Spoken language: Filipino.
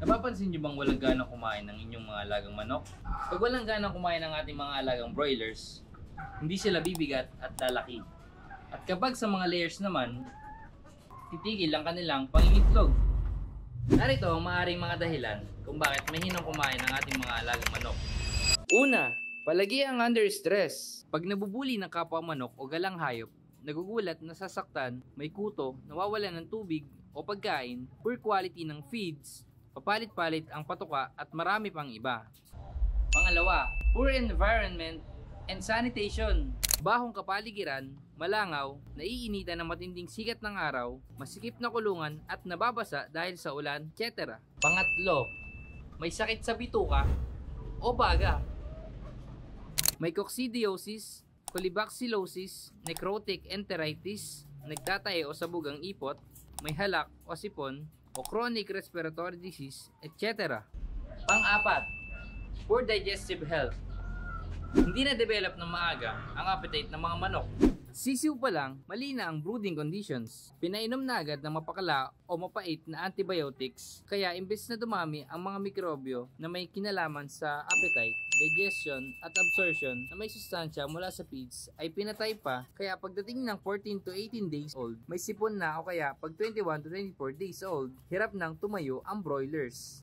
Napapansin niyo bang walang ganang kumain ng inyong mga alagang manok? Pag walang ganang kumain ng ating mga alagang broilers, hindi sila bibigat at lalaki. At kapag sa mga layers naman, titigil ang kanilang pangingitlog. Narito ang maaaring mga dahilan kung bakit mahinang kumain ng ating mga alagang manok. Una, palagi ang under stress. Pag nabubuli ng kapwa manok o galang hayop, nagugulat, nasasaktan, may kuto, nawawalan ng tubig o pagkain, poor quality ng feeds, papalit-palit ang patuka at marami pang iba. Pangalawa, poor environment and sanitation. Bahong kapaligiran, malangaw, naiinitan ng matinding sikat ng araw, masikip na kulungan at nababasa dahil sa ulan, etc. Pangatlo, may sakit sa bituka o baga. May coccidiosis, colibacillosis, necrotic enteritis, nagtatae o sabog ang ipot, may halak o sipon, o chronic respiratory disease, etc. Pang-apat, poor digestive health. Hindi na-develop ng maaga ang appetite ng mga manok. Sisiw pa lang, mali na ang brooding conditions. Pinainom na agad ng mapakala o mapait na antibiotics, kaya imbes na dumami ang mga mikrobyo na may kinalaman sa appetite, digestion at absorption na may sustansya mula sa feeds ay pinatay pa, kaya pagdating ng 14 to 18 days old, may sipon na o kaya pag 21 to 24 days old, hirap nang tumayo ang broilers.